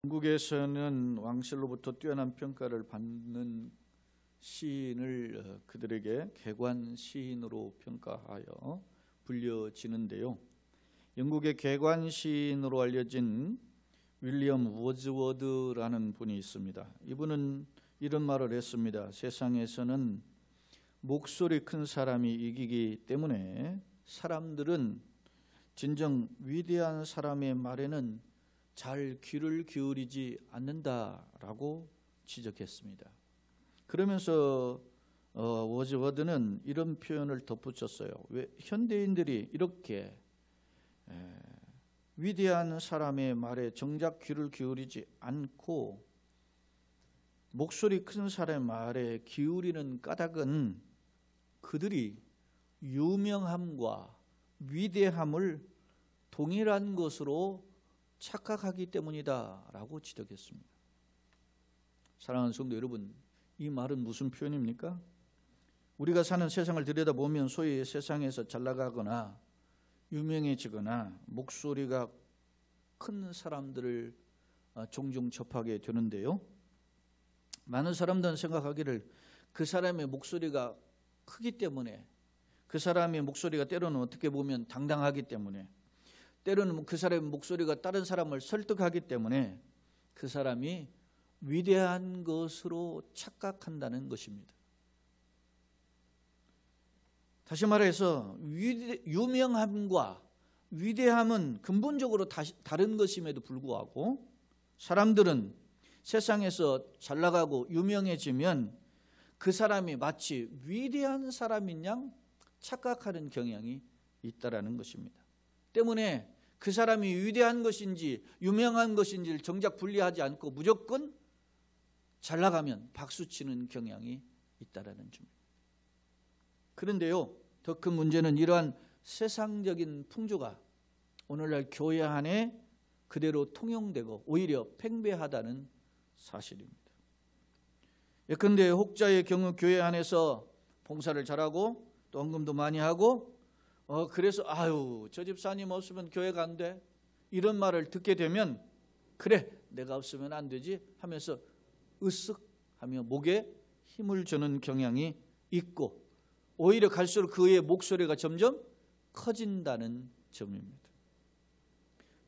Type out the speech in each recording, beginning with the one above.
영국에서는 왕실로부터 뛰어난 평가를 받는 시인을 그들에게 개관 시인으로 평가하여 불려지는데요. 영국의 개관 시인으로 알려진 윌리엄 워즈워드라는 분이 있습니다. 이분은 이런 말을 했습니다. 세상에서는 목소리 큰 사람이 이기기 때문에 사람들은 진정 위대한 사람의 말에는 잘 귀를 기울이지 않는다라고 지적했습니다. 그러면서 워즈워드는 이런 표현을 덧붙였어요. 왜 현대인들이 이렇게 위대한 사람의 말에 정작 귀를 기울이지 않고 목소리 큰 사람의 말에 기울이는 까닭은 그들이 유명함과 위대함을 동일한 것으로 착각하기 때문이다라고 지적했습니다. 사랑하는 성도 여러분, 이 말은 무슨 표현입니까? 우리가 사는 세상을 들여다보면 소위 세상에서 잘나가거나 유명해지거나 목소리가 큰 사람들을 종종 접하게 되는데요. 많은 사람들은 생각하기를 그 사람의 목소리가 크기 때문에, 그 사람의 목소리가 때로는 어떻게 보면 당당하기 때문에, 때로는 그 사람의 목소리가 다른 사람을 설득하기 때문에 그 사람이 위대한 것으로 착각한다는 것입니다. 다시 말해서 유명함과 위대함은 근본적으로 다른 것임에도 불구하고 사람들은 세상에서 잘 나가고 유명해지면 그 사람이 마치 위대한 사람인 양 착각하는 경향이 있다라는 것입니다. 때문에 그 사람이 위대한 것인지 유명한 것인지를 정작 분리하지 않고 무조건 잘 나가면 박수치는 경향이 있다라는 점입니다. 그런데요, 더 큰 문제는 이러한 세상적인 풍조가 오늘날 교회 안에 그대로 통용되고 오히려 팽배하다는 사실입니다. 예컨대 혹자의 경우 교회 안에서 봉사를 잘하고 또 헌금도 많이 하고 그래서 저 집사님 없으면 교회가 안 돼, 이런 말을 듣게 되면 그래 내가 없으면 안 되지 하면서 으쓱 하며 목에 힘을 주는 경향이 있고 오히려 갈수록 그의 목소리가 점점 커진다는 점입니다.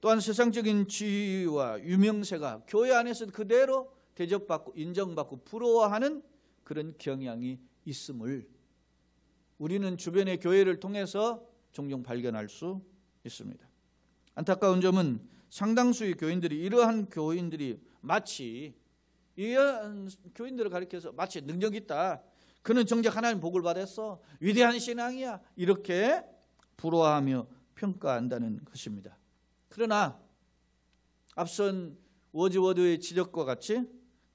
또한 세상적인 지위와 유명세가 교회 안에서 그대로 대접받고 인정받고 부러워하는 그런 경향이 있음을 우리는 주변의 교회를 통해서 종종 발견할 수 있습니다. 안타까운 점은 상당수의 교인들이 이러한 교인들이 마치 이러한 교인들을 가리켜서 마치 능력 있다, 그는 정작 하나님 복을 받았어, 위대한 신앙이야, 이렇게 부러워하며 평가한다는 것입니다. 그러나 앞선 워즈워드의 지적과 같이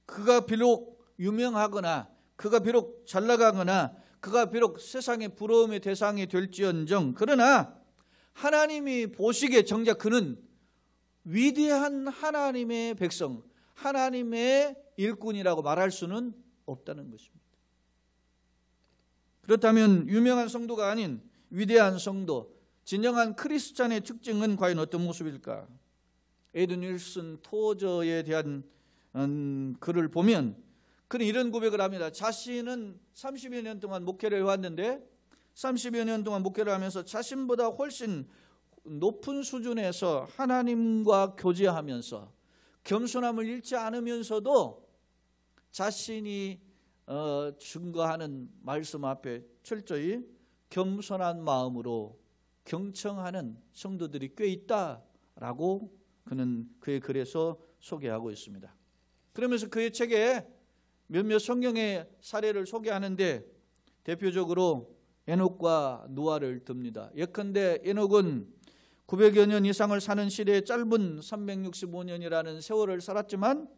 그가 비록 유명하거나 그가 비록 잘 나가거나 그가 비록 세상의 부러움의 대상이 될지언정 그러나 하나님이 보시기에 정작 그는 위대한 하나님의 백성, 하나님의 일꾼이라고 말할 수는 없다는 것입니다. 그렇다면 유명한 성도가 아닌 위대한 성도, 진정한 크리스찬의 특징은 과연 어떤 모습일까? 에든 윌슨 토저에 대한 글을 보면 그는 이런 고백을 합니다. 자신은 30여 년 동안 목회를 해왔는데 30여 년 동안 목회를 하면서 자신보다 훨씬 높은 수준에서 하나님과 교제하면서 겸손함을 잃지 않으면서도 자신이 증거하는 말씀 앞에 철저히 겸손한 마음으로 경청하는 성도들이 꽤 있다라고 그는 그의 글에서 소개하고 있습니다. 그러면서 그의 책에 몇몇 성경의 사례를 소개하는데 대표적으로 에녹과 노아를 듭니다. 예컨대 에녹은 900여 년 이상을 사는 시대에 짧은 365년이라는 세월을 살았지만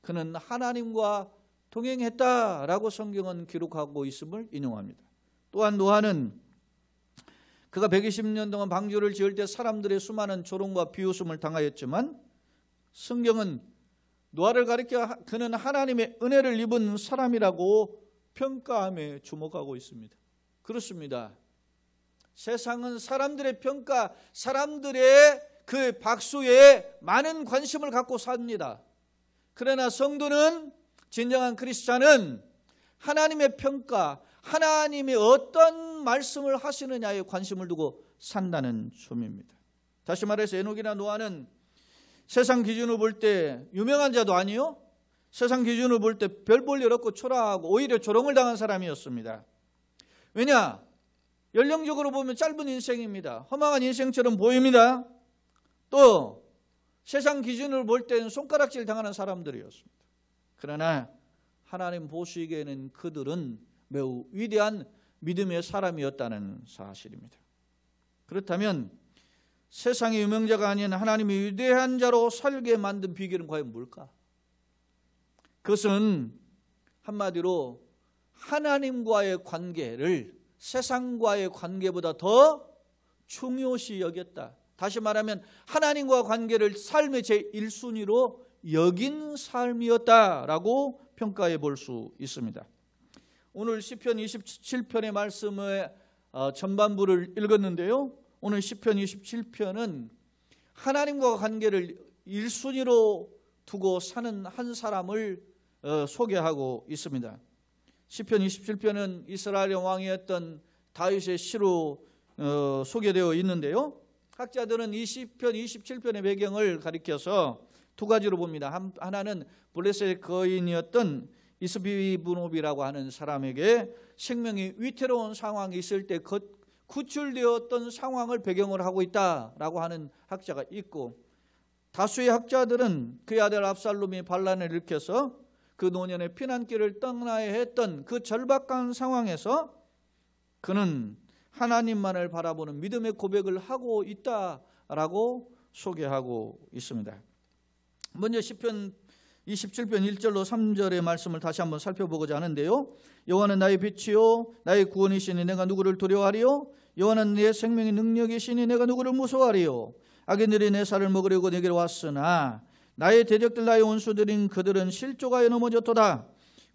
그는 하나님과 동행했다라고 성경은 기록하고 있음을 인용합니다. 또한 노아는 그가 120년 동안 방주를 지을 때 사람들의 수많은 조롱과 비웃음을 당하였지만 성경은 노아를 가리켜 그는 하나님의 은혜를 입은 사람이라고 평가함에 주목하고 있습니다. 그렇습니다. 세상은 사람들의 평가, 사람들의 그 박수에 많은 관심을 갖고 삽니다. 그러나 성도는, 진정한 크리스찬은 하나님의 평가, 하나님이 어떤 말씀을 하시느냐에 관심을 두고 산다는 점입니다. 다시 말해서 에녹이나 노아는 세상 기준으로 볼 때 유명한 자도 아니요, 세상 기준으로 볼 때 별 볼 일 없고 초라하고 오히려 조롱을 당한 사람이었습니다. 왜냐? 연령적으로 보면 짧은 인생입니다. 허망한 인생처럼 보입니다. 또 세상 기준으로 볼 때는 손가락질 당하는 사람들이었습니다. 그러나 하나님 보시기에는 그들은 매우 위대한 믿음의 사람이었다는 사실입니다. 그렇다면 세상의 유명자가 아닌 하나님이 위대한 자로 살게 만든 비결은 과연 뭘까? 그것은 한마디로 하나님과의 관계를 세상과의 관계보다 더 중요시 여겼다. 다시 말하면 하나님과 관계를 삶의 제1순위로 여긴 삶이었다라고 평가해 볼 수 있습니다. 오늘 시편 27편의 말씀의 전반부를 읽었는데요. 오늘 시편 27편은 하나님과 관계를 1순위로 두고 사는 한 사람을 소개하고 있습니다. 시편 27편은 이스라엘 왕이었던 다윗의 시로 소개되어 있는데요. 학자들은 이 시편 27편의 배경을 가리켜서 두 가지로 봅니다. 하나는 블레셋의 거인이었던 이스비브노비라고 하는 사람에게 생명이 위태로운 상황이 있을 때 구출되었던 상황을 배경으로 하고 있다라고 하는 학자가 있고, 다수의 학자들은 그의 아들 압살롬이 반란을 일으켜서 그 노년의 피난길을 떠나야 했던 그 절박한 상황에서 그는 하나님만을 바라보는 믿음의 고백을 하고 있다라고 소개하고 있습니다. 먼저 시편 27편 1절로 3절의 말씀을 다시 한번 살펴보고자 하는데요. 여호와는 나의 빛이요 나의 구원이시니 내가 누구를 두려워하리요? 여호와는 내 생명의 능력이시니 내가 누구를 무서워하리요? 악인들이 내 살을 먹으려고 내게로 왔으나 나의 대적들 나의 원수들인 그들은 실족하여 넘어졌도다.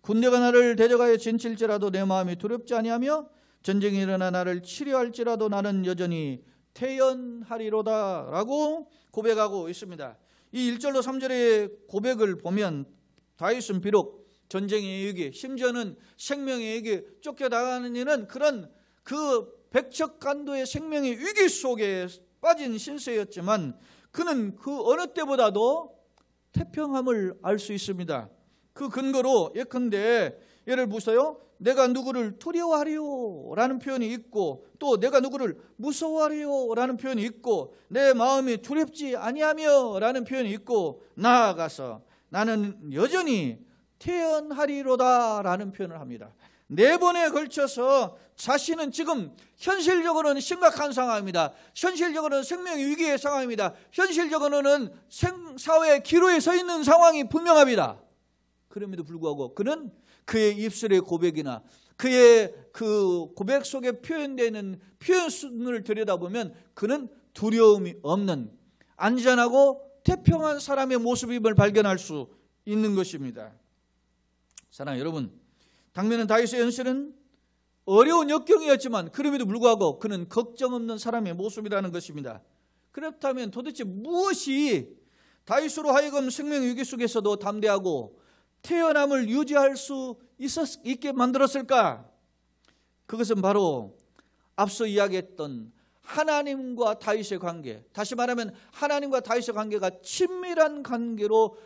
군대가 나를 대적하여 진칠지라도 내 마음이 두렵지 아니하며 전쟁이 일어나 나를 치료할지라도 나는 여전히 태연하리로다 라고 고백하고 있습니다. 이 1절로 3절의 고백을 보면 다윗은 비록 전쟁의 위기, 심지어는 생명의 위기, 쫓겨나가는 일은 그런 그 백척간도의 생명의 위기 속에 빠진 신세였지만 그는 그 어느 때보다도 태평함을 알 수 있습니다. 그 근거로 예컨대 예를 보세요. 내가 누구를 두려워하리요 라는 표현이 있고, 또 내가 누구를 무서워하리요 라는 표현이 있고, 내 마음이 두렵지 아니하며 라는 표현이 있고, 나아가서 나는 여전히 태연하리로다 라는 표현을 합니다. 4번에 걸쳐서 자신은 지금 현실적으로는 심각한 상황입니다. 현실적으로는 생명의 위기의 상황입니다. 현실적으로는 사회의 기로에 서 있는 상황이 분명합니다. 그럼에도 불구하고 그는 그의 입술의 고백이나 그의 그 고백 속에 표현되는 표현을 들여다보면 그는 두려움이 없는 안전하고 태평한 사람의 모습임을 발견할 수 있는 것입니다. 사랑하는 여러분, 당면은 다윗의 현실은 어려운 역경이었지만 그럼에도 불구하고 그는 걱정 없는 사람의 모습이라는 것입니다. 그렇다면 도대체 무엇이 다윗으로 하여금 생명 위기 속에서도 담대하고 태연함을 유지할 수 있게 만들었을까? 그것은 바로 앞서 이야기했던 하나님과 다윗의 관계, 다시 말하면 하나님과 다윗의 관계가 친밀한 관계로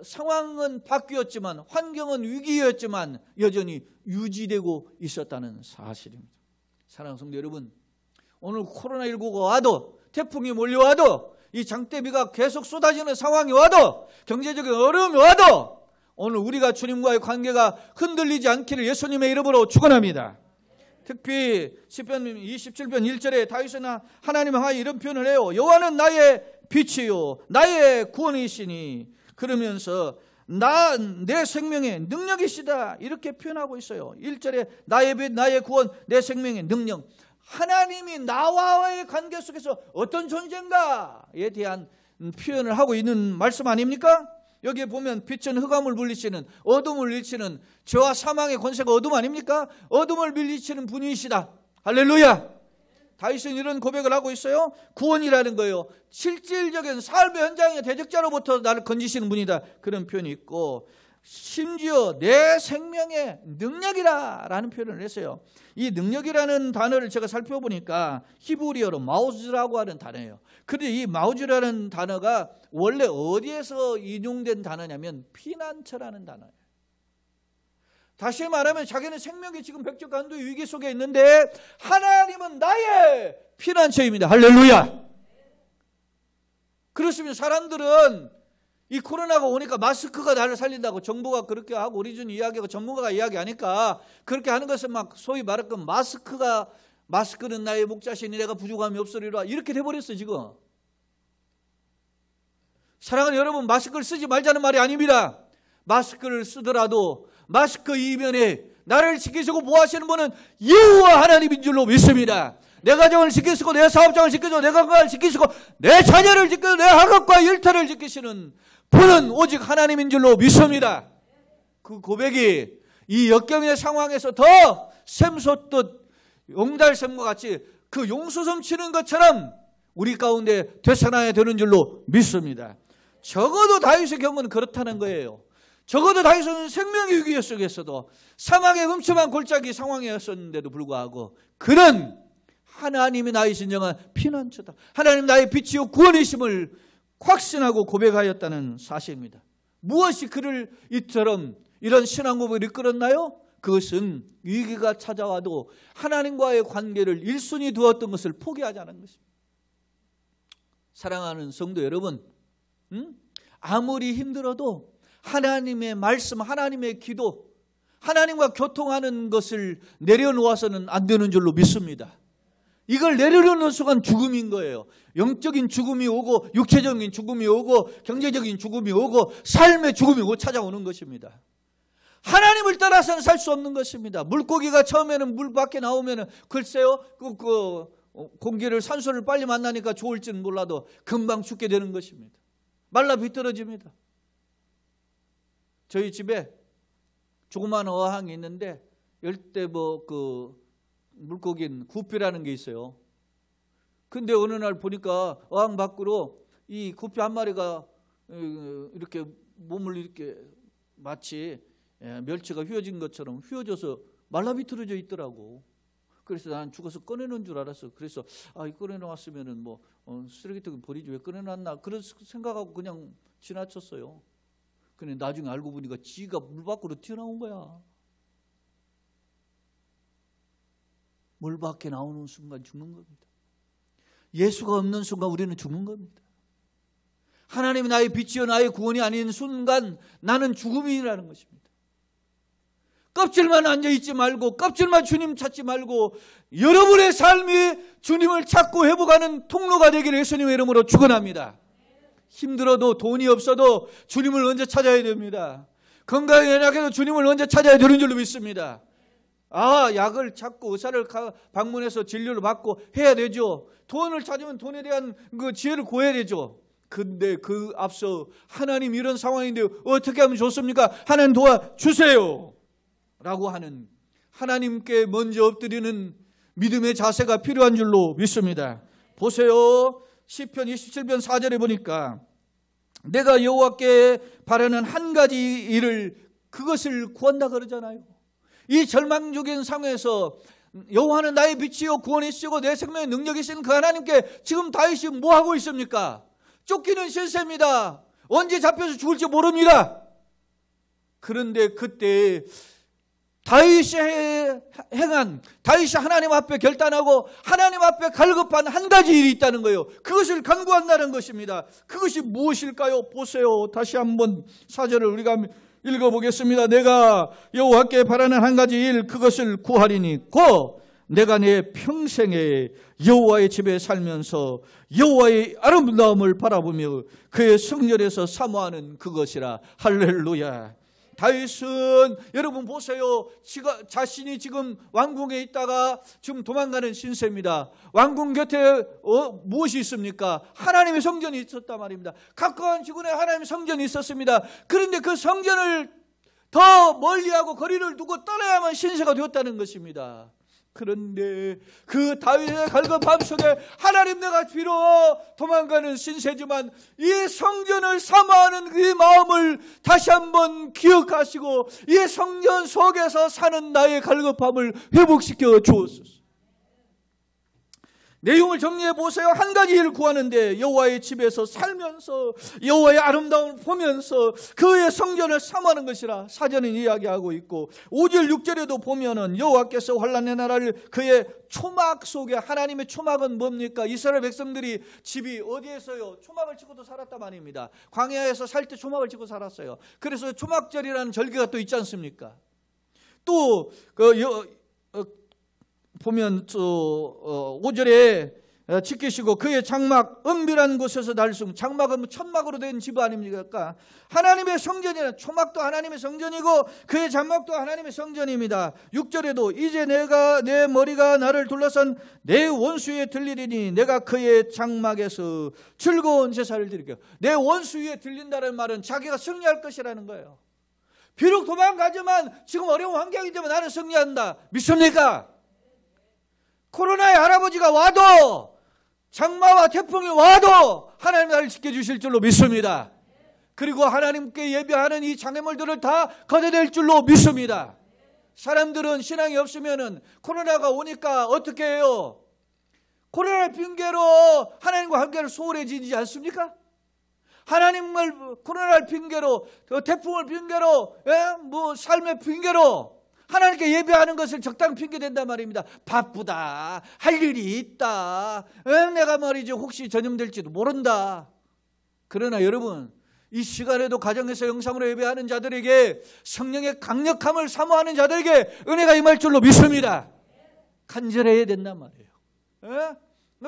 상황은 바뀌었지만 환경은 위기였지만 여전히 유지되고 있었다는 사실입니다. 사랑하는 성도 여러분, 오늘 코로나19가 와도 태풍이 몰려와도 이 장대비가 계속 쏟아지는 상황이 와도 경제적인 어려움이 와도 오늘 우리가 주님과의 관계가 흔들리지 않기를 예수님의 이름으로 축원합니다. 특히 시편 27편 1절에 다윗은 하나님 향하여 이런 표현을 해요. 여호와는 나의 빛이요 나의 구원이시니, 그러면서 내 생명의 능력이시다 이렇게 표현하고 있어요. 1절에 나의 빛 나의 구원 내 생명의 능력, 하나님이 나와의 관계 속에서 어떤 존재인가에 대한 표현을 하고 있는 말씀 아닙니까? 여기에 보면 빛은 흑암을 물리치는, 어둠을 물리치는, 죄와 사망의 권세가 어둠 아닙니까? 어둠을 물리치는 분이시다. 할렐루야. 다윗은 이런 고백을 하고 있어요. 구원이라는 거예요. 실질적인 삶의 현장의 대적자로부터 나를 건지시는 분이다. 그런 표현이 있고, 심지어 내 생명의 능력이라 라는 표현을 했어요. 이 능력이라는 단어를 제가 살펴보니까 히브리어로 마우즈라고 하는 단어예요. 그런데 이 마우즈라는 단어가 원래 어디에서 인용된 단어냐면 피난처라는 단어예요. 다시 말하면 자기는 생명이 지금 백척간도의 위기 속에 있는데 하나님은 나의 피난처입니다. 할렐루야. 그렇습니다. 사람들은 이 코로나가 오니까 마스크가 나를 살린다고 정부가 그렇게 하고 오리준 이야기하고 전문가가 이야기하니까 그렇게 하는 것은 막 소위 말하면 마스크는 나의 목자시니 내가 부족함이 없으리라 이렇게 돼버렸어요. 지금. 사랑하는 여러분, 마스크를 쓰지 말자는 말이 아닙니다. 마스크를 쓰더라도 마스크 이면에 나를 지키시고 보호하시는 분은 여호와 하나님인 줄로 믿습니다. 내 가정을 지키시고 내 사업장을 지키시고 내 건강을 지키시고 내 자녀를 지키시고 내 학업과 일터를 지키시는 분은 오직 하나님인 줄로 믿습니다. 그 고백이 이 역경의 상황에서 더 샘솟듯 용달샘과 같이 그 용수섬 치는 것처럼 우리 가운데 되살아나야 되는 줄로 믿습니다. 적어도 다윗의 경우는 그렇다는 거예요. 적어도 다윗은 생명의 위기 속에서도 사망의 음침한 골짜기 상황이었었는데도 불구하고 그는 하나님이 나의 진정한 피난처다. 하나님 나의 빛이요 구원이심을 확신하고 고백하였다는 사실입니다. 무엇이 그를 이처럼 이런 신앙 고백을 이끌었나요? 그것은 위기가 찾아와도 하나님과의 관계를 1순위 두었던 것을 포기하지 않은 것입니다. 사랑하는 성도 여러분, 아무리 힘들어도 하나님의 말씀, 하나님의 기도, 하나님과 교통하는 것을 내려놓아서는 안 되는 줄로 믿습니다. 이걸 내려놓는 순간 죽음인 거예요. 영적인 죽음이 오고 육체적인 죽음이 오고 경제적인 죽음이 오고 삶의 죽음이 오고 찾아오는 것입니다. 하나님을 따라서는 살 수 없는 것입니다. 물고기가 처음에는 물 밖에 나오면 글쎄요 공기를 산소를 빨리 만나니까 좋을지는 몰라도 금방 죽게 되는 것입니다. 말라 비틀어집니다. 저희 집에 조그마한 어항이 있는데 열대 물고기인 구피라는 게 있어요. 근데 어느 날 보니까 어항 밖으로 이 구피 한 마리가 이렇게 몸을 이렇게 마치 멸치가 휘어진 것처럼 휘어져서 말라비틀어져 있더라고. 그래서 난 죽어서 꺼내놓은 줄 알았어. 그래서 이 꺼내놓았으면은 쓰레기통에 버리지 왜 꺼내놨나 그런 생각하고 그냥 지나쳤어요. 근데 나중에 알고 보니까 지가 물 밖으로 튀어나온 거야. 물 밖에 나오는 순간 죽는 겁니다. 예수가 없는 순간 우리는 죽는 겁니다. 하나님이 나의 빛이요 나의 구원이 아닌 순간 나는 죽음이라는 것입니다. 껍질만 앉아있지 말고 껍질만 주님 찾지 말고 여러분의 삶이 주님을 찾고 회복하는 통로가 되기를 예수님의 이름으로 축원합니다. 힘들어도 돈이 없어도 주님을 먼저 찾아야 됩니다. 건강이 연약해도 주님을 먼저 찾아야 되는 줄로 믿습니다. 약을 찾고 의사를 방문해서 진료를 받고 해야 되죠. 돈을 찾으면 돈에 대한 그 지혜를 구해야 되죠. 근데 그 앞서 하나님 이런 상황인데 어떻게 하면 좋습니까? 하나님 도와주세요 라고 하는 하나님께 먼저 엎드리는 믿음의 자세가 필요한 줄로 믿습니다. 보세요. 시편 27편 4절에 보니까 내가 여호와께 바라는 한 가지 일을 그것을 구한다 그러잖아요. 이 절망적인 상황에서 여호와는 나의 빛이요 구원이시고 내 생명의 능력이신 그 하나님께 지금 다윗이 뭐 하고 있습니까? 쫓기는 실세입니다. 언제 잡혀서 죽을지 모릅니다. 그런데 그때 다윗이 행한, 다윗이 하나님 앞에 결단하고 하나님 앞에 갈급한 한 가지 일이 있다는 거예요. 그것을 간구한다는 것입니다. 그것이 무엇일까요? 보세요. 다시 한번 4절을 우리가 읽어보겠습니다. 내가 여호와께 바라는 한 가지 일 그것을 구하리니 곧 내가 내 평생에 여호와의 집에 살면서 여호와의 아름다움을 바라보며 그의 성전에서 사모하는 그것이라. 할렐루야. 다윗은 여러분 보세요. 자신이 지금 왕궁에 있다가 지금 도망가는 신세입니다. 왕궁 곁에 무엇이 있습니까? 하나님의 성전이 있었단 말입니다. 가까운 지구에 하나님의 성전이 있었습니다. 그런데 그 성전을 더 멀리하고 거리를 두고 떠나야만 신세가 되었다는 것입니다. 그런데 그 다윗의 갈급함 속에 하나님, 내가 비록 도망가는 신세지만 이 성전을 사모하는 그 마음을 다시 한번 기억하시고 이 성전 속에서 사는 나의 갈급함을 회복시켜 주옵소서. 내용을 정리해 보세요. 한 가지 일을 구하는데 여호와의 집에서 살면서 여호와의 아름다움을 보면서 그의 성전을 사모하는 것이라 사전은 이야기하고 있고 5절 6절에도 보면은 여호와께서 환난의 나라를 그의 초막 속에, 하나님의 초막은 뭡니까? 이스라엘 백성들이 집이 어디에서요? 초막을 치고도 살았단 말입니다. 광야에서 살 때 초막을 치고 살았어요. 그래서 초막절이라는 절기가 또 있지 않습니까? 또 보면 5절에 지키시고 그의 장막 은밀한 곳에서 날숨. 장막은 천막으로 된 집 아닙니까? 하나님의 성전이라. 초막도 하나님의 성전이고 그의 장막도 하나님의 성전입니다. 6절에도 이제 내 머리가 나를 둘러싼 내 원수에 들리리니 내가 그의 장막에서 즐거운 제사를 드릴게요. 내 원수 위에 들린다는 말은 자기가 승리할 것이라는 거예요. 비록 도망가지만 지금 어려운 환경이 되면 나는 승리한다. 믿습니까? 코로나의 할아버지가 와도, 장마와 태풍이 와도 하나님 나를 지켜주실 줄로 믿습니다. 그리고 하나님께 예배하는 이 장애물들을 다 걷어낼 줄로 믿습니다. 사람들은 신앙이 없으면은 코로나가 오니까 어떻게 해요? 코로나를 핑계로 하나님과 관계를 소홀해지지 않습니까? 하나님을 코로나를 핑계로, 태풍을 핑계로, 삶의 핑계로 하나님께 예배하는 것을 적당히 핑계댄단 말입니다. 바쁘다, 할 일이 있다, 내가 말이죠 혹시 전염될지도 모른다. 그러나 여러분, 이 시간에도 가정에서 영상으로 예배하는 자들에게, 성령의 강력함을 사모하는 자들에게 은혜가 임할 줄로 믿습니다. 간절해야 된단 말이에요.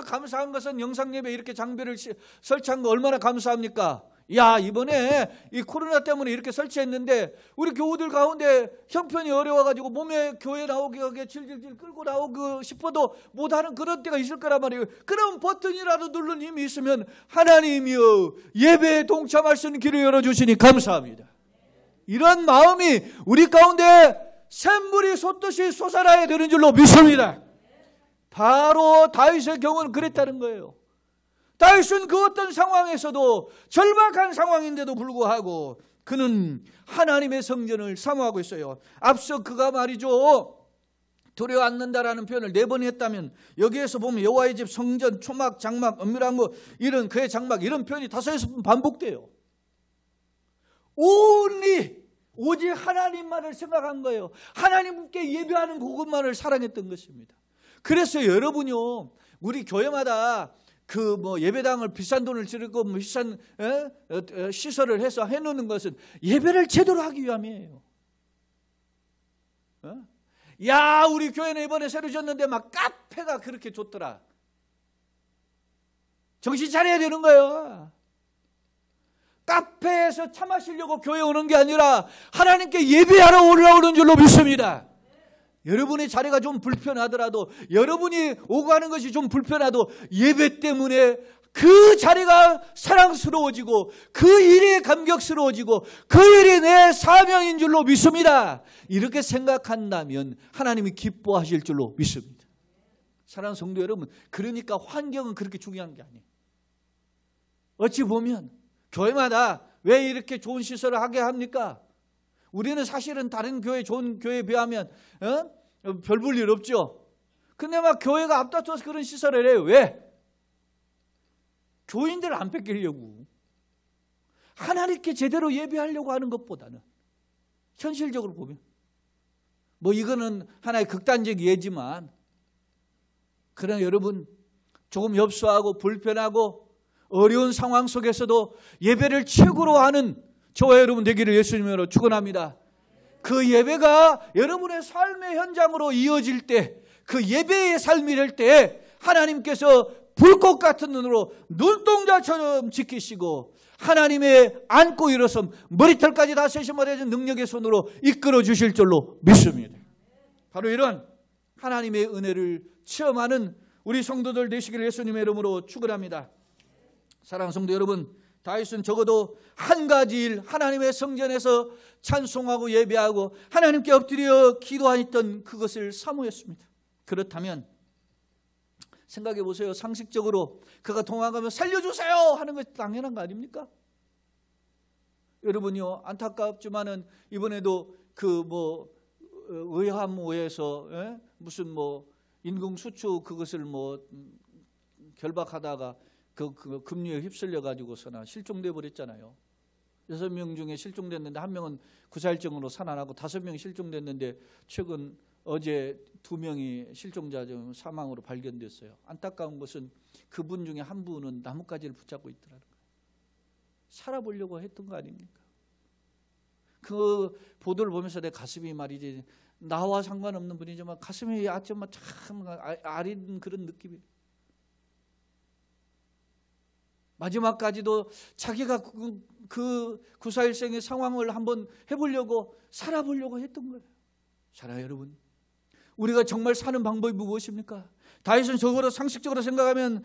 감사한 것은 영상 예배 이렇게 장비를 설치한 거 얼마나 감사합니까? 야, 이번에 이 코로나 때문에 이렇게 설치했는데 우리 교우들 가운데 형편이 어려워가지고 몸에 교회 나오기 질질질 끌고 나오고 싶어도 못하는 그런 때가 있을 거란 말이에요. 그럼 버튼이라도 누른 힘이 있으면 하나님이여 예배에 동참할 수 있는 길을 열어주시니 감사합니다. 이런 마음이 우리 가운데 샘물이 솟듯이 솟아나야 되는 줄로 믿습니다. 바로 다윗의 경우는 그랬다는 거예요. 다윗은 그 어떤 상황에서도, 절박한 상황인데도 불구하고 그는 하나님의 성전을 사모하고 있어요. 앞서 그가 말이죠, 두려워 않는다라는 표현을 4번 했다면 여기에서 보면 여호와의 집, 성전, 초막, 장막, 은밀한 곳, 이런 그의 장막, 이런 표현이 5번 반복돼요. 오직 하나님만을 생각한 거예요. 하나님께 예배하는 그것만을 사랑했던 것입니다. 그래서 여러분요, 우리 교회마다 예배당을 비싼 돈을 들이고 비싼 시설을 해서 해놓는 것은 예배를 제대로 하기 위함이에요. 야, 우리 교회는 이번에 새로 지었는데 막 카페가 그렇게 좋더라. 정신 차려야 되는 거예요. 카페에서 차 마시려고 교회 오는 게 아니라 하나님께 예배하러 올라오는 줄로 믿습니다. 여러분의 자리가 좀 불편하더라도, 여러분이 오고 가는 것이 좀 불편하도 예배 때문에 그 자리가 사랑스러워지고 그 일이 감격스러워지고 그 일이 내 사명인 줄로 믿습니다. 이렇게 생각한다면 하나님이 기뻐하실 줄로 믿습니다. 사랑하는 성도 여러분, 그러니까 환경은 그렇게 중요한 게 아니에요. 어찌 보면 교회마다 왜 이렇게 좋은 시설을 하게 합니까? 우리는 사실은 다른 교회, 좋은 교회에 비하면 별 볼 일 없죠. 근데 막 교회가 앞다퉈서 그런 시설을 해요. 왜? 교인들을 안 뺏기려고, 하나님께 제대로 예배하려고 하는 것보다는, 현실적으로 보면 이거는 하나의 극단적 예지만, 그러나 여러분, 조금 협소하고 불편하고 어려운 상황 속에서도 예배를 최고로 하는 저와 여러분 되기를 예수님으로 축원합니다. 그 예배가 여러분의 삶의 현장으로 이어질 때, 그 예배의 삶이 될 때 하나님께서 불꽃 같은 눈으로 눈동자처럼 지키시고 하나님의 안고 일어섬, 머리털까지 다 세심하여진 능력의 손으로 이끌어 주실 줄로 믿습니다. 바로 이런 하나님의 은혜를 체험하는 우리 성도들 되시기를 예수님의 이름으로 축원합니다. 사랑하는 성도 여러분, 다윗은 적어도 한 가지 일, 하나님의 성전에서 찬송하고 예배하고 하나님께 엎드려 기도하였던 그것을 사모했습니다. 그렇다면 생각해 보세요. 상식적으로 그가 도망가면 살려주세요 하는 것이 당연한 거 아닙니까? 여러분요, 안타깝지만은 이번에도 의함오에서 무슨 인공수출 그것을 결박하다가 그 급류에 휩쓸려 가지고서나 실종돼 버렸잖아요. 6명 중에 실종됐는데 1명은 구사일정으로 살아나고 5명이 실종됐는데 최근 어제 2명이 실종자 중 사망으로 발견됐어요. 안타까운 것은 그분 중에 한 분은 나뭇가지를 붙잡고 있더라는 거예요. 살아보려고 했던 거 아닙니까? 그 보도를 보면서 내 가슴이 말이지, 나와 상관없는 분이지만 가슴이 참 아린 그런 느낌이에요. 마지막까지도 자기가 그 구사일생의 상황을 한번 해보려고 살아보려고 했던 거예요. 사랑하는 여러분, 우리가 정말 사는 방법이 무엇입니까? 다윗은 적어도 상식적으로 생각하면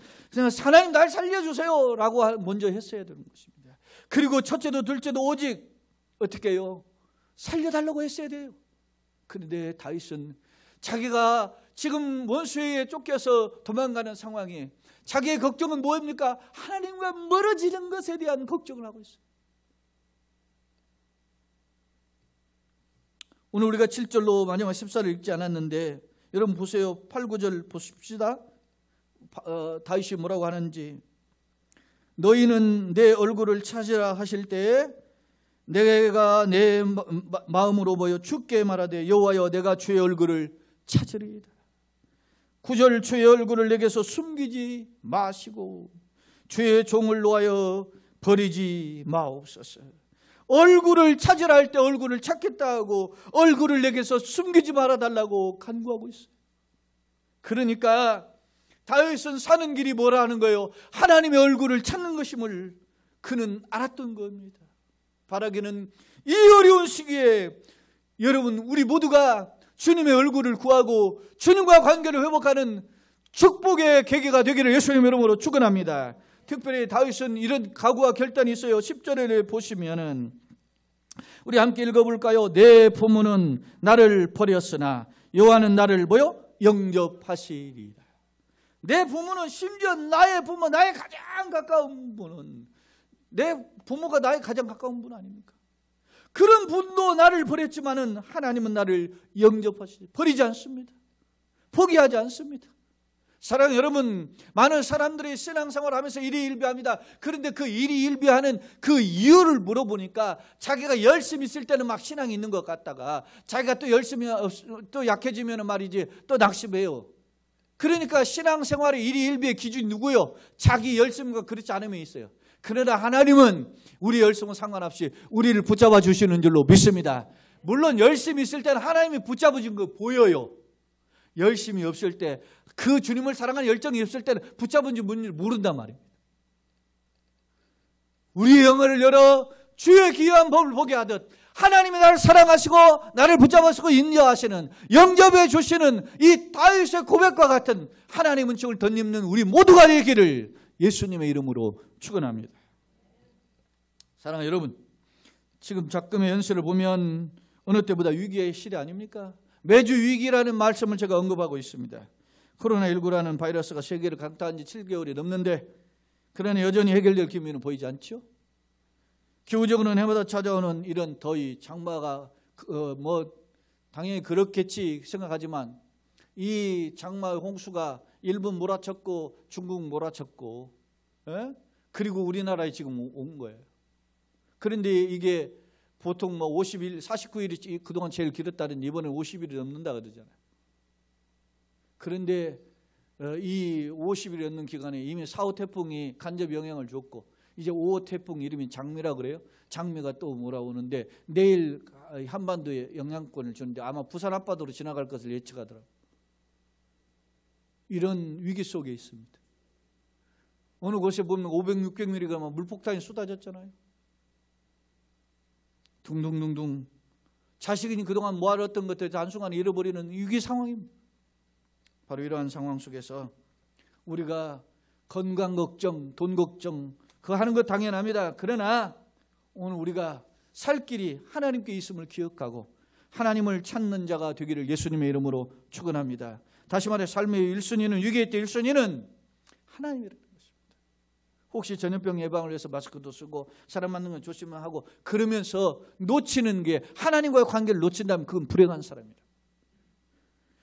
하나님 날 살려주세요 라고 먼저 했어야 되는 것입니다. 그리고 첫째도 둘째도 오직 어떻게 해요? 살려달라고 했어야 돼요. 그런데 다윗은 자기가 지금 원수에 쫓겨서 도망가는 상황에 자기의 걱정은 뭐입니까? 하나님과 멀어지는 것에 대한 걱정을 하고 있어요. 오늘 우리가 7절로 마지막 14를 읽지 않았는데 여러분 보세요. 8, 9절 보십시다. 다윗이 뭐라고 하는지. 너희는 내 얼굴을 찾으라 하실 때에 내가 내 마음으로 보여 주께 말하되 여호와여 내가 주의 얼굴을 찾으리이다. 9절 주의 얼굴을 내게서 숨기지 마시고 주의 종을 놓아여 버리지 마옵소서. 얼굴을 찾으라 할 때 얼굴을 찾겠다 하고 얼굴을 내게서 숨기지 말아달라고 간구하고 있어요. 그러니까 다윗은 사는 길이 뭐라 하는 거예요? 하나님의 얼굴을 찾는 것임을 그는 알았던 겁니다. 바라기는 이 어려운 시기에 여러분 우리 모두가 주님의 얼굴을 구하고 주님과 관계를 회복하는 축복의 계기가 되기를 예수님 이름으로 축원합니다. 특별히 다윗은 이런 각오와 결단이 있어요. 10절에 보시면은 우리 함께 읽어볼까요? 내 부모는 나를 버렸으나 여호와는 나를 영접하시리라. 내 부모는 심지어 나의 부모, 나의 가장 가까운 분은 내 부모가 나의 가장 가까운 분 아닙니까? 그런 분도 나를 버렸지만은 하나님은 나를 영접하시지 버리지 않습니다. 포기하지 않습니다. 사랑하는 여러분, 많은 사람들이 신앙생활을 하면서 일희일비합니다. 그런데 그 일희일비하는 그 이유를 물어보니까 자기가 열심히 있을 때는 막 신앙이 있는 것 같다가 자기가 또 열심히 또 약해지면 말이지 또 낙심해요. 그러니까 신앙생활의 일희일비의 기준이 누구요? 자기 열심과 그렇지 않음에 있어요. 그러나 하나님은 우리 열심은 상관없이 우리를 붙잡아 주시는 줄로 믿습니다. 물론 열심히 있을 때는 하나님이 붙잡으신 거 보여요. 열심히 없을 때, 그 주님을 사랑하는 열정이 없을 때는 붙잡은지 뭔지 모른단 말입니다. 우리의 영혼을 열어 주의 기이한 법을 보게 하듯 하나님이 나를 사랑하시고 나를 붙잡으시고 인도하시는, 영접해 주시는 이 다윗의 고백과 같은 하나님의 은총을 덧입는 우리 모두가 되기를 예수님의 이름으로 축원합니다. 사랑하는 여러분, 지금 작금의 연세를 보면 어느 때보다 위기의 시대 아닙니까? 매주 위기라는 말씀을 제가 언급하고 있습니다. 코로나19라는 바이러스가 세계를 강타한 지 7개월이 넘는데 그러나 여전히 해결될 기미는 보이지 않죠? 기후적으로는 해마다 찾아오는 이런 더위, 장마가 당연히 그렇겠지 생각하지만 이 장마의 홍수가 일본 몰아쳤고 중국 몰아쳤고 그리고 우리나라에 지금 온 거예요. 그런데 이게 보통 50일, 49일이 그동안 제일 길었다는데 이번에 50일이 넘는다 그러잖아요. 그런데 이 50일이 넘는 기간에 이미 4호 태풍이 간접 영향을 줬고 이제 5호 태풍 이름이 장미라 그래요. 장미가 또 몰아오는데 내일 한반도에 영향권을 주는데 아마 부산 앞바다로 지나갈 것을 예측하더라고요. 이런 위기 속에 있습니다. 어느 곳에 보면 500, 600mm가 물폭탄이 쏟아졌잖아요. 둥둥둥둥. 자식이 그동안 모아뒀던 것들 한순간에 잃어버리는 위기 상황입니다. 바로 이러한 상황 속에서 우리가 건강 걱정, 돈 걱정 그거 하는 것 당연합니다. 그러나 오늘 우리가 살 길이 하나님께 있음을 기억하고 하나님을 찾는 자가 되기를 예수님의 이름으로 축원합니다. 다시 말해 삶의 1순위는, 위기의 때 1순위는 하나님이라는 것입니다. 혹시 전염병 예방을 위해서 마스크도 쓰고 사람 만나는 건 조심하고 그러면서 놓치는 게, 하나님과의 관계를 놓친다면 그건 불행한 사람이다.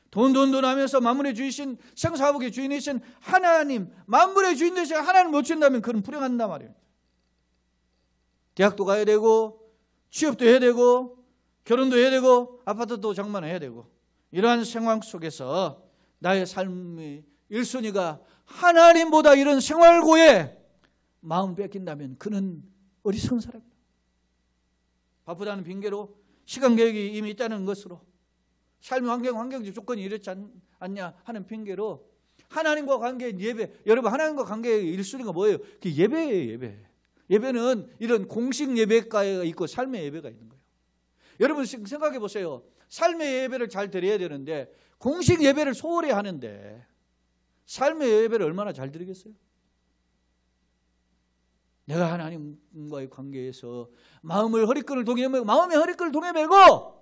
돈 하면서 만물의 주이신, 생사화복의 주인이신 하나님, 만물의 주인 되신 하나님 놓친다면 그건 불행한단 말입니다. 대학도 가야 되고 취업도 해야 되고 결혼도 해야 되고 아파트도 장만해야 되고, 이러한 생활 속에서 나의 삶의 1순위가 하나님보다 이런 생활고에 마음 뺏긴다면 그는 어리석은 사람이다. 바쁘다는 핑계로, 시간 계획이 이미 있다는 것으로, 삶의 환경적 조건이 이렇지 않냐 하는 핑계로 하나님과 관계의 예배, 여러분 하나님과 관계의 1순위가 뭐예요? 그 예배예요. 예배. 예배는 이런 공식 예배가 있고 삶의 예배가 있는 거예요. 여러분 생각해 보세요. 삶의 예배를 잘 드려야 되는데 공식 예배를 소홀히 하는데 삶의 예배를 얼마나 잘 드리겠어요? 내가 하나님과의 관계에서 마음의 허리끈을 동해 메고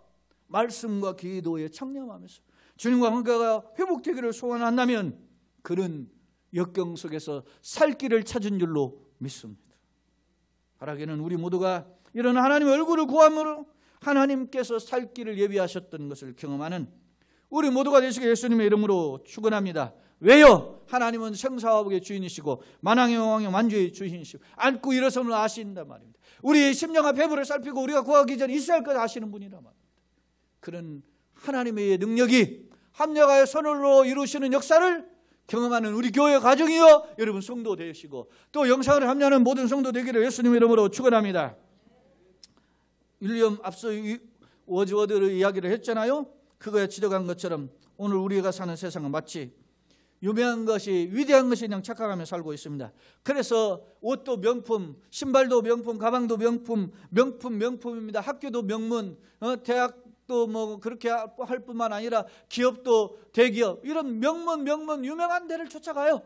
말씀과 기도에 청렴하면서 주님과 관계가 회복되기를 소원한다면 그는 역경 속에서 살 길을 찾은 줄로 믿습니다. 바라기는 우리 모두가 이런 하나님의 얼굴을 구함으로 하나님께서 살 길을 예비하셨던 것을 경험하는 우리 모두가 되시길 예수님의 이름으로 축원합니다. 왜요? 하나님은 생사화복의 주인이시고 만왕의 왕의 만주의 주인이시고 앉고 일어섬을 아신단 말입니다. 우리의 심령과 배부를 살피고 우리가 구하기 전에 있어야 할 것 아시는 분이란 말입니다. 그런 하나님의 능력이 합력하여 선을로 이루시는 역사를 경험하는 우리 교회 가정이요 여러분 성도 되시고 또 영상을 합류하는 모든 성도 되기를 예수님의 이름으로 축원합니다. 윌리엄 앞서 워즈워드의 이야기를 했잖아요. 그거에 지적한 것처럼 오늘 우리가 사는 세상은 마치 유명한 것이 위대한 것이 그냥 착각하며 살고 있습니다. 그래서 옷도 명품, 신발도 명품, 가방도 명품입니다. 학교도 명문, 대학도 뭐 그렇게 할 뿐만 아니라 기업도 대기업, 이런 명문 유명한 데를 쫓아가요.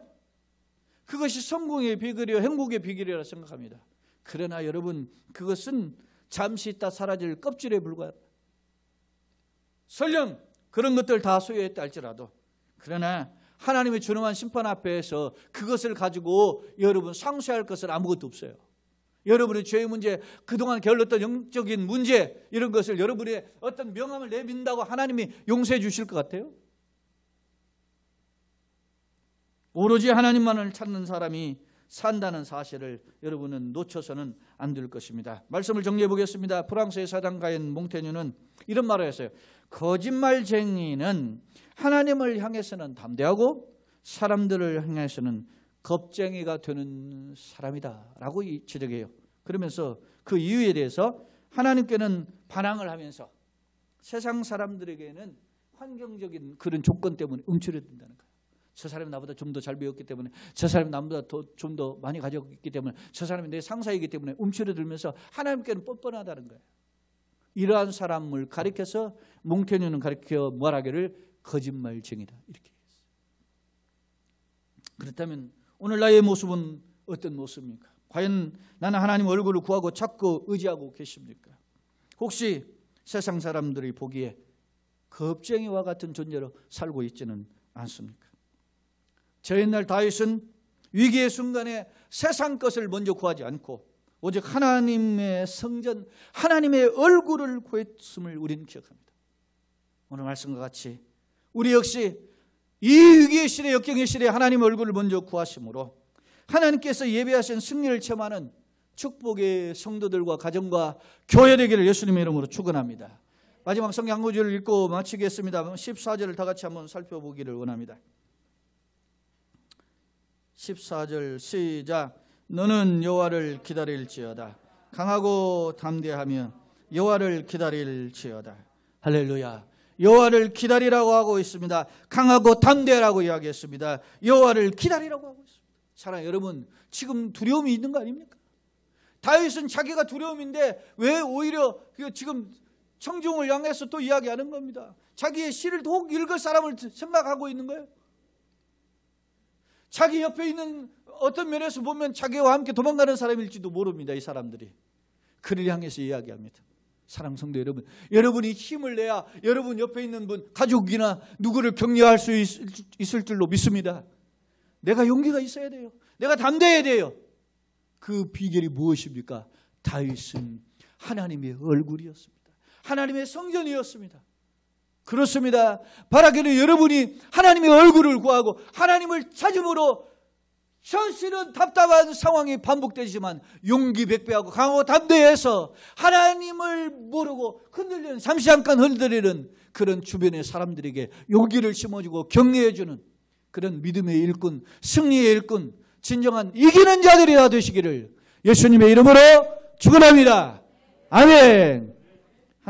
그것이 성공의 비결이요 행복의 비결이라 생각합니다. 그러나 여러분 그것은 잠시 있다 사라질 껍질에 불과합니다. 설령 그런 것들 다 소유했다 할지라도, 그러나 하나님의 준엄한 심판 앞에서 그것을 가지고 여러분 상쇄할 것은 아무것도 없어요. 여러분의 죄의 문제, 그동안 게을렀던 영적인 문제, 이런 것을 여러분의 어떤 명함을 내민다고 하나님이 용서해 주실 것 같아요? 오로지 하나님만을 찾는 사람이 산다는 사실을 여러분은 놓쳐서는 안 될 것입니다. 말씀을 정리해 보겠습니다. 프랑스의 사단가인 몽테뉴는 이런 말을 했어요. 거짓말쟁이는 하나님을 향해서는 담대하고 사람들을 향해서는 겁쟁이가 되는 사람이다 라고 지적해요. 그러면서 그 이유에 대해서 하나님께는 반항을 하면서 세상 사람들에게는 환경적인 그런 조건 때문에 움츠려든다는 거예요. 저 사람이 나보다 좀 더 잘 배웠기 때문에, 저 사람이 나보다 좀 더 많이 가졌기 때문에, 저 사람이 내 상사이기 때문에 움츠려들면서 하나님께는 뻔뻔하다는 거예요. 이러한 사람을 가리켜서 몽테뉴는 가리켜 말하기를 거짓말쟁이다 이렇게 했어요. 그렇다면 오늘 나의 모습은 어떤 모습입니까? 과연 나는 하나님 얼굴을 구하고 찾고 의지하고 계십니까? 혹시 세상 사람들이 보기에 겁쟁이와 같은 존재로 살고 있지는 않습니까? 저 옛날 다윗은 위기의 순간에 세상 것을 먼저 구하지 않고 오직 하나님의 성전, 하나님의 얼굴을 구했음을 우리는 기억합니다. 오늘 말씀과 같이 우리 역시 이 위기의 시대, 역경의 시대에 하나님의 얼굴을 먼저 구하심으로 하나님께서 예비하신 승리를 체험하는 축복의 성도들과 가정과 교회 되기를 예수님의 이름으로 축원합니다. 마지막 성경 한 구절을 읽고 마치겠습니다. 14절을 다 같이 한번 살펴보기를 원합니다. 14절 시작. 너는 여호와를 기다릴지어다. 강하고 담대하며 여호와를 기다릴지어다. 할렐루야. 여호와를 기다리라고 하고 있습니다. 강하고 담대하라고 이야기했습니다. 여호와를 기다리라고 하고 있습니다. 사랑하는 여러분, 지금 두려움이 있는 거 아닙니까? 다윗은 자기가 두려움인데 왜 오히려 지금 청중을 향해서 또 이야기하는 겁니다. 자기의 시를 더욱 읽을 사람을 생각하고 있는 거예요. 자기 옆에 있는 어떤 면에서 보면 자기와 함께 도망가는 사람일지도 모릅니다. 이 사람들이 그를 향해서 이야기합니다. 사랑 성도 여러분, 여러분이 힘을 내야 여러분 옆에 있는 분, 가족이나 누구를 격려할 수 있을 줄로 믿습니다. 내가 용기가 있어야 돼요. 내가 담대해야 돼요. 그 비결이 무엇입니까? 다윗은 하나님의 얼굴이었습니다. 하나님의 성전이었습니다. 그렇습니다. 바라기는 여러분이 하나님의 얼굴을 구하고 하나님을 찾음으로 현실은 답답한 상황이 반복되지만 용기 백배하고 강하고 담대해서 하나님을 모르고 흔들리는, 잠시 잠깐 흔들리는 그런 주변의 사람들에게 용기를 심어주고 격려해주는 그런 믿음의 일꾼, 승리의 일꾼, 진정한 이기는 자들이 다 되시기를 예수님의 이름으로 축원합니다. 아멘.